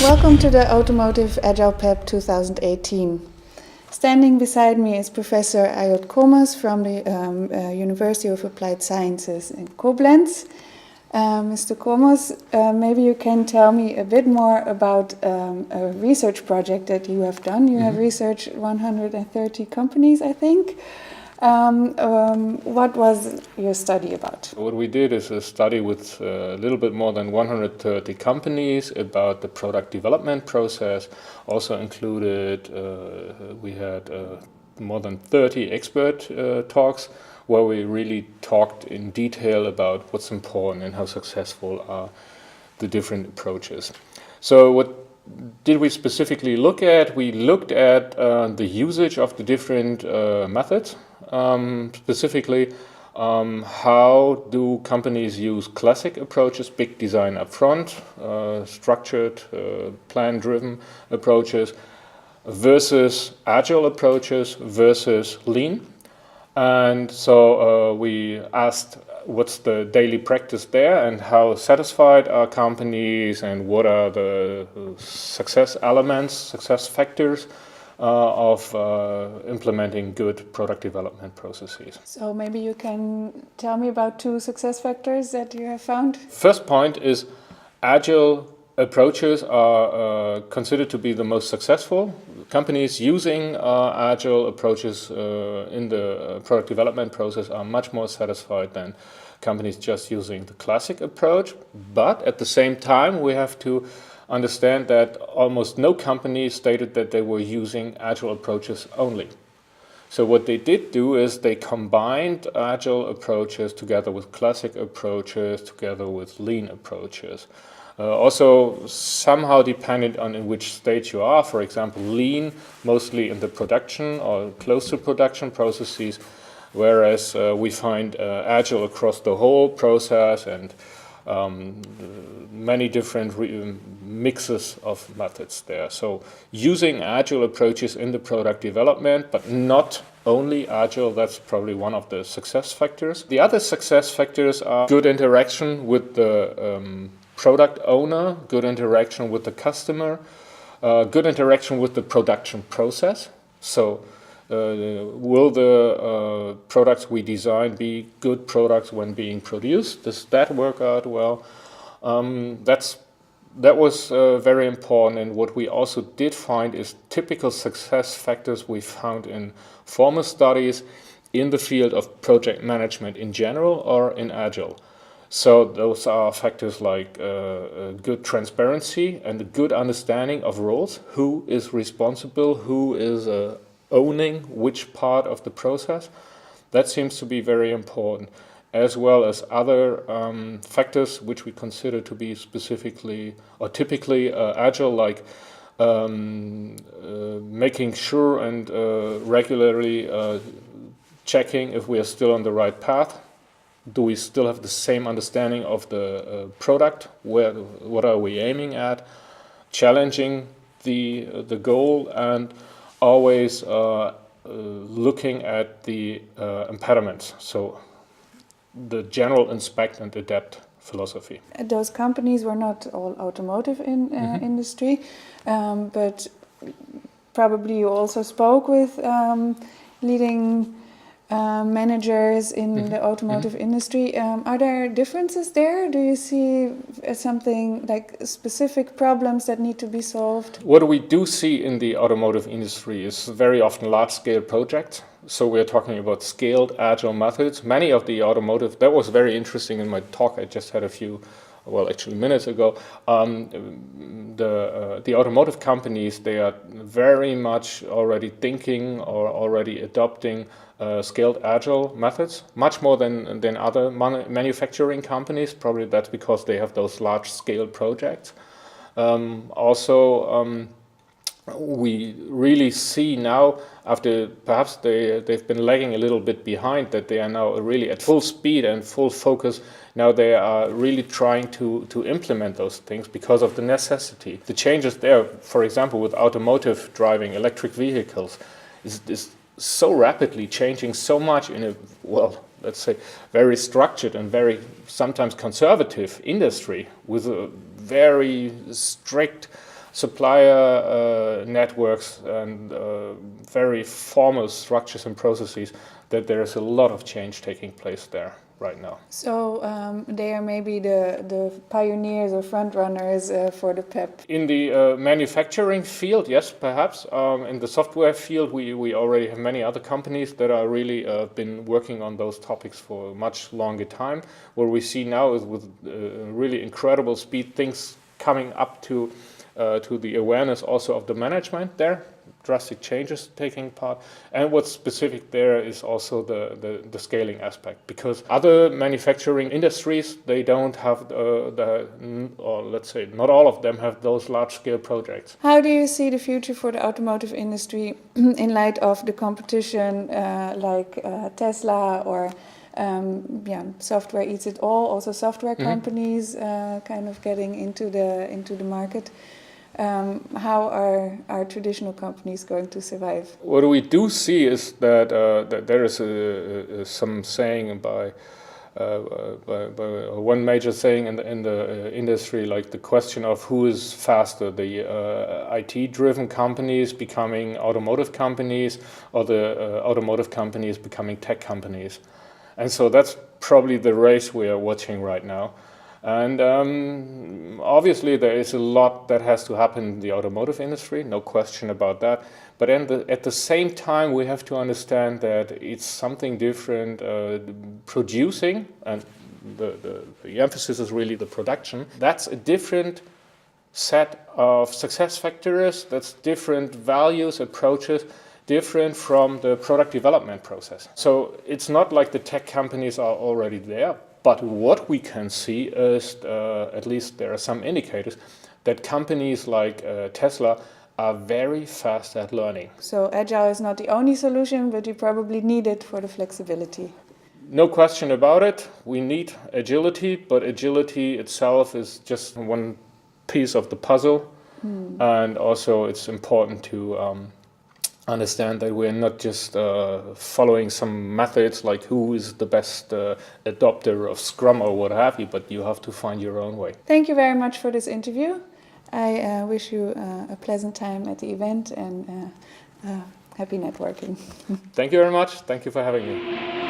Welcome to the Automotive Agile PEP 2018. Standing beside me is Professor Ayelt Komus from the University of Applied Sciences in Koblenz. Mr. Komus, maybe you can tell me a bit more about a research project that you have done. You have researched 130 companies, I think. What was your study about? What we did is a study with a little bit more than 130 companies about the product development process. Also included, we had more than 30 expert talks where we really talked in detail about what's important and how successful are the different approaches. So what did we specifically look at? We looked at the usage of the different methods. Specifically, how do companies use classic approaches, big design upfront, structured, plan-driven approaches, versus agile approaches versus lean. And so we asked what's the daily practice there and how satisfied are companies and what are the success elements, success factors of implementing good product development processes. So maybe you can tell me about 2 success factors that you have found? First point is agile approaches are considered to be the most successful. Companies using agile approaches in the product development process are much more satisfied than companies just using the classic approach. But at the same time, we have to understand that almost no company stated that they were using agile approaches only. So what they did do is they combined agile approaches together with classic approaches, together with lean approaches. Also somehow dependent on in which stage you are. For example, lean mostly in the production or close to production processes, whereas we find agile across the whole process and many different mixes of methods there. So using agile approaches in the product development, but not only agile, that's probably one of the success factors. The other success factors are good interaction with the product owner, good interaction with the customer, good interaction with the production process. So will the products we design be good products when being produced? Does that work out well? That was very important, and what we also did find is typical success factors we found in former studies in the field of project management in general or in Agile. So those are factors like good transparency and a good understanding of roles, who is responsible, who is owning which part of the process. That seems to be very important, as well as other factors which we consider to be specifically or typically agile, like making sure and regularly checking if we are still on the right path. Do we still have the same understanding of the product? What are we aiming at? Challenging the goal and always looking at the impediments. So the general inspect and adapt philosophy. Those companies were not all automotive industry, but probably you also spoke with leading managers in the automotive industry. Are there differences there? Do you see something like specific problems that need to be solved? What we do see in the automotive industry is very often large-scale projects. So we're talking about scaled agile methods. Many of the automotive, that was very interesting in my talk I just had a few, well, actually minutes ago. The automotive companies, they are very much already thinking or already adopting scaled agile methods, much more than other manufacturing companies. Probably that's because they have those large scale projects. We really see now, after perhaps they've been lagging a little bit behind, that they are now really at full speed and full focus. Now they are really trying to implement those things because of the necessity. The changes there, for example, with automotive driving, electric vehicles, is so rapidly changing so much in a, well, let's say, very structured and very sometimes conservative industry with a very strict supplier networks and very formal structures and processes, that there is a lot of change taking place there right now. So they are maybe the pioneers or front runners for the PEP. In the manufacturing field, yes, perhaps. In the software field, we already have many other companies that are really been working on those topics for a much longer time. What we see now is with really incredible speed, things coming up to the awareness also of the management there. Drastic changes taking part, and what's specific there is also the scaling aspect, because other manufacturing industries, they don't have or let's say not all of them have those large-scale projects. How do you see the future for the automotive industry in light of the competition like Tesla or software eats it all, also software companies kind of getting into the market? How are our traditional companies going to survive? What we do see is that there is some saying by one major saying in the industry, like the question of who is faster, the IT-driven companies becoming automotive companies, or the automotive companies becoming tech companies. And so that's probably the race we are watching right now. And obviously there is a lot that has to happen in the automotive industry, no question about that. But at the same time, we have to understand that it's something different producing, and the emphasis is really the production. That's a different set of success factors, that's different values, approaches, different from the product development process. So it's not like the tech companies are already there. But what we can see is, at least there are some indicators, that companies like Tesla are very fast at learning. So Agile is not the only solution, but you probably need it for the flexibility. No question about it. We need agility, but agility itself is just one piece of the puzzle. And also it's important to understand that we're not just following some methods like who is the best adopter of Scrum or what have you, but you have to find your own way. Thank you very much for this interview. I wish you a pleasant time at the event and happy networking. Thank you very much. Thank you for having me.